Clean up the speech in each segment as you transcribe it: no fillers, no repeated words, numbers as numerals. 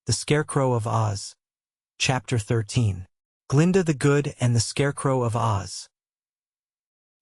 The Scarecrow of Oz. Chapter 13. Glinda the Good and the Scarecrow of Oz.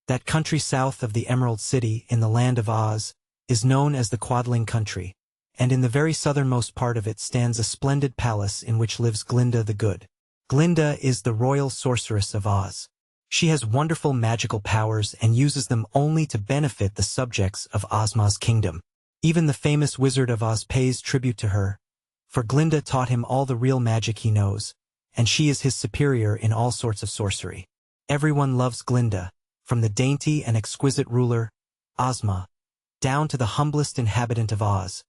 That country south of the Emerald City in the land of Oz is known as the Quadling Country, and in the very southernmost part of it stands a splendid palace in which lives Glinda the Good. Glinda is the royal sorceress of Oz. She has wonderful magical powers and uses them only to benefit the subjects of Ozma's kingdom. Even the famous Wizard of Oz pays tribute to her, for Glinda taught him all the real magic he knows, and she is his superior in all sorts of sorcery. Everyone loves Glinda, from the dainty and exquisite ruler, Ozma, down to the humblest inhabitant of Oz,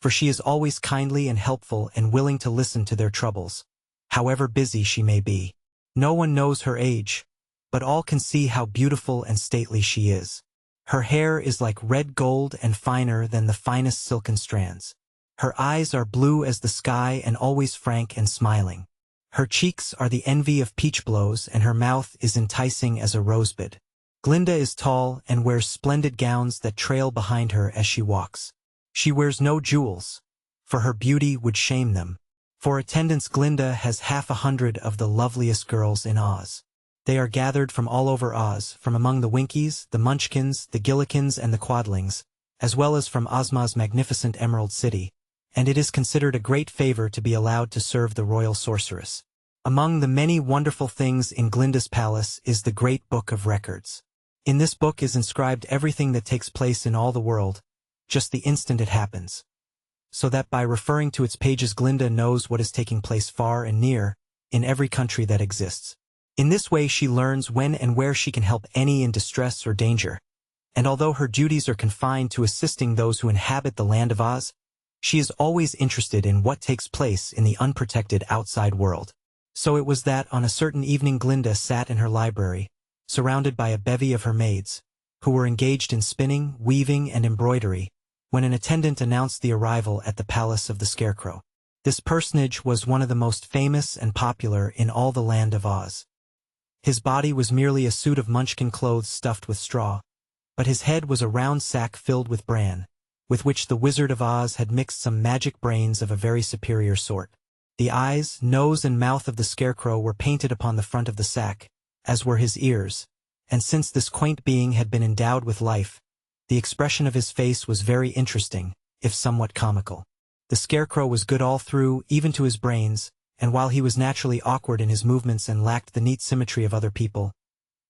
for she is always kindly and helpful and willing to listen to their troubles, however busy she may be. No one knows her age, but all can see how beautiful and stately she is. Her hair is like red gold and finer than the finest silken strands. Her eyes are blue as the sky and always frank and smiling. Her cheeks are the envy of peach blows and her mouth is enticing as a rosebud. Glinda is tall and wears splendid gowns that trail behind her as she walks. She wears no jewels, for her beauty would shame them. For attendants, Glinda has 100 of the loveliest girls in Oz. They are gathered from all over Oz, from among the Winkies, the Munchkins, the Gillikins, and the Quadlings, as well as from Ozma's magnificent Emerald City, and it is considered a great favor to be allowed to serve the royal sorceress. Among the many wonderful things in Glinda's palace is the Great Book of Records. In this book is inscribed everything that takes place in all the world, just the instant it happens, so that by referring to its pages Glinda knows what is taking place far and near, in every country that exists. In this way she learns when and where she can help any in distress or danger, and although her duties are confined to assisting those who inhabit the land of Oz, she is always interested in what takes place in the unprotected outside world. So it was that on a certain evening Glinda sat in her library, surrounded by a bevy of her maids, who were engaged in spinning, weaving, and embroidery, when an attendant announced the arrival at the palace of the Scarecrow. This personage was one of the most famous and popular in all the land of Oz. His body was merely a suit of Munchkin clothes stuffed with straw, but his head was a round sack filled with bran, with which the Wizard of Oz had mixed some magic brains of a very superior sort. The eyes, nose, and mouth of the Scarecrow were painted upon the front of the sack, as were his ears, and since this quaint being had been endowed with life, the expression of his face was very interesting, if somewhat comical. The Scarecrow was good all through, even to his brains, and while he was naturally awkward in his movements and lacked the neat symmetry of other people,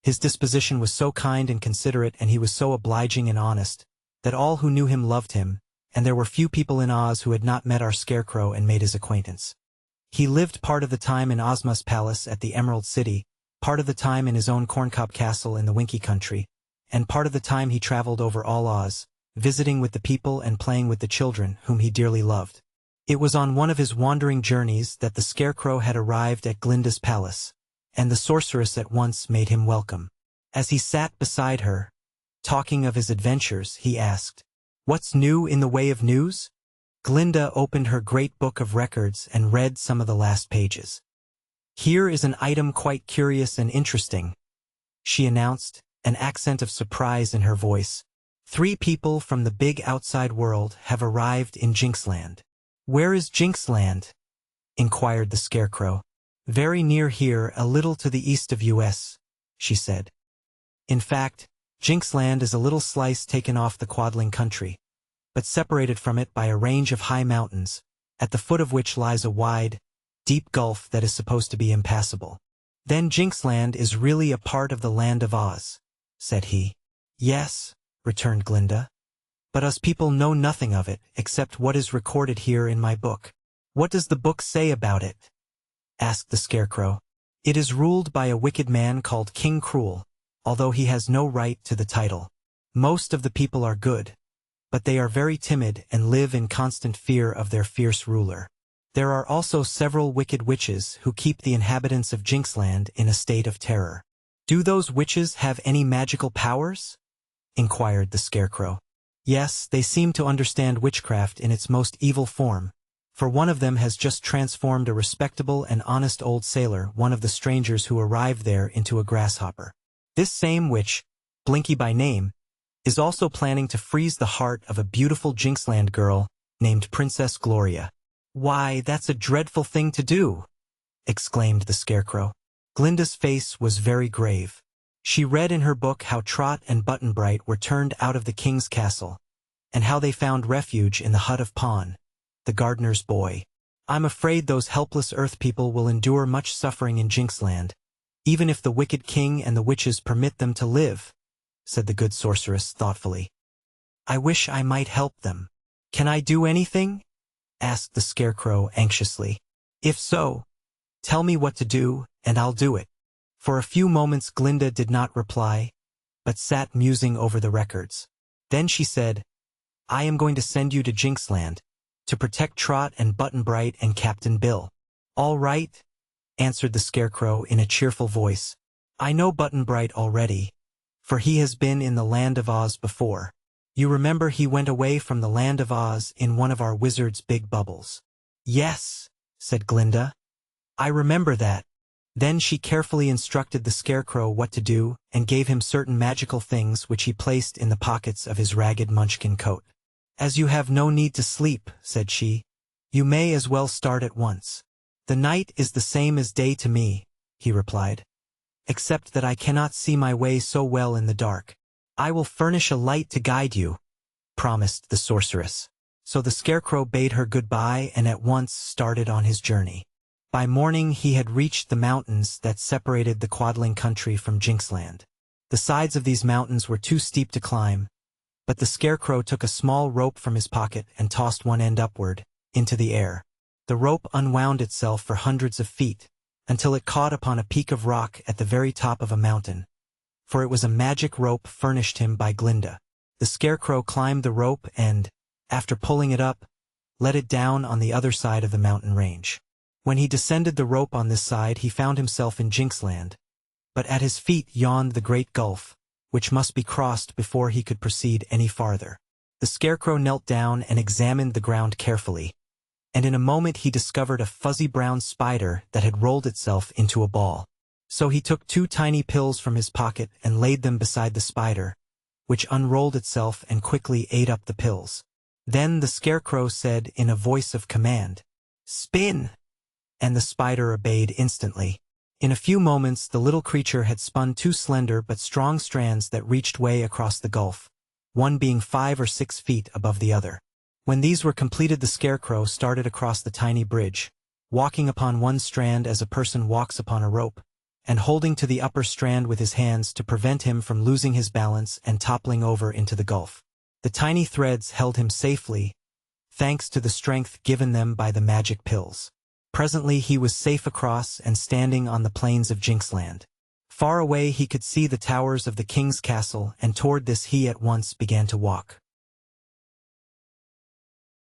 his disposition was so kind and considerate and he was so obliging and honest, that all who knew him loved him, and there were few people in Oz who had not met our Scarecrow and made his acquaintance. He lived part of the time in Ozma's palace at the Emerald City, part of the time in his own corncob castle in the Winkie Country, and part of the time he traveled over all Oz, visiting with the people and playing with the children whom he dearly loved. It was on one of his wandering journeys that the Scarecrow had arrived at Glinda's palace, and the sorceress at once made him welcome. As he sat beside her, talking of his adventures, he asked, "What's new in the way of news?" Glinda opened her Great Book of Records and read some of the last pages. "Here is an item quite curious and interesting," she announced, an accent of surprise in her voice. "3 people from the big outside world have arrived in Jinxland." "Where is Jinxland?" inquired the Scarecrow. "Very near here, a little to the east of US, she said. "In fact, Jinxland is a little slice taken off the Quadling Country, but separated from it by a range of high mountains, at the foot of which lies a wide, deep gulf that is supposed to be impassable." "Then Jinxland is really a part of the land of Oz," said he. "Yes," returned Glinda, "but us people know nothing of it except what is recorded here in my book." "What does the book say about it?" asked the Scarecrow. "It is ruled by a wicked man called King Cruel, although he has no right to the title. Most of the people are good, but they are very timid and live in constant fear of their fierce ruler. There are also several wicked witches who keep the inhabitants of Jinxland in a state of terror." "Do those witches have any magical powers?" inquired the Scarecrow. "Yes, they seem to understand witchcraft in its most evil form, for one of them has just transformed a respectable and honest old sailor, one of the strangers who arrived there, into a grasshopper. This same witch, Blinky by name, is also planning to freeze the heart of a beautiful Jinxland girl named Princess Gloria. "Why, that's a dreadful thing to do!" exclaimed the Scarecrow. Glinda's face was very grave. She read in her book how Trot and Button-Bright were turned out of the king's castle, and how they found refuge in the hut of Pon, the gardener's boy. "I'm afraid those helpless Earth people will endure much suffering in Jinxland, even if the wicked king and the witches permit them to live," said the good sorceress thoughtfully. "I wish I might help them." "Can I do anything?" asked the Scarecrow anxiously. "If so, tell me what to do, and I'll do it." For a few moments Glinda did not reply, but sat musing over the records. Then she said, "I am going to send you to Jinxland, to protect Trot and Button-Bright and Captain Bill." "All right," answered the Scarecrow in a cheerful voice. "I know Button-Bright already, for he has been in the Land of Oz before. You remember he went away from the Land of Oz in one of our wizard's big bubbles." "Yes," said Glinda. "I remember that." Then she carefully instructed the Scarecrow what to do and gave him certain magical things which he placed in the pockets of his ragged munchkin coat. "As you have no need to sleep," said she, "you may as well start at once." "The night is the same as day to me," he replied, "except that I cannot see my way so well in the dark." "I will furnish a light to guide you," promised the sorceress. So the Scarecrow bade her goodbye and at once started on his journey. By morning he had reached the mountains that separated the Quadling country from Jinxland. The sides of these mountains were too steep to climb, but the Scarecrow took a small rope from his pocket and tossed one end upward, into the air. The rope unwound itself for hundreds of feet, until it caught upon a peak of rock at the very top of a mountain, for it was a magic rope furnished him by Glinda. The Scarecrow climbed the rope and, after pulling it up, let it down on the other side of the mountain range. When he descended the rope on this side he found himself in Jinxland, but at his feet yawned the great gulf, which must be crossed before he could proceed any farther. The Scarecrow knelt down and examined the ground carefully, and in a moment he discovered a fuzzy brown spider that had rolled itself into a ball. So he took 2 tiny pills from his pocket and laid them beside the spider, which unrolled itself and quickly ate up the pills. Then the Scarecrow said in a voice of command, "Spin!" and the spider obeyed instantly. In a few moments the little creature had spun 2 slender but strong strands that reached way across the gulf, one being 5 or 6 feet above the other. When these were completed the Scarecrow started across the tiny bridge, walking upon one strand as a person walks upon a rope, and holding to the upper strand with his hands to prevent him from losing his balance and toppling over into the gulf. The tiny threads held him safely, thanks to the strength given them by the magic pills. Presently he was safe across and standing on the plains of Jinxland. Far away he could see the towers of the king's castle, and toward this he at once began to walk.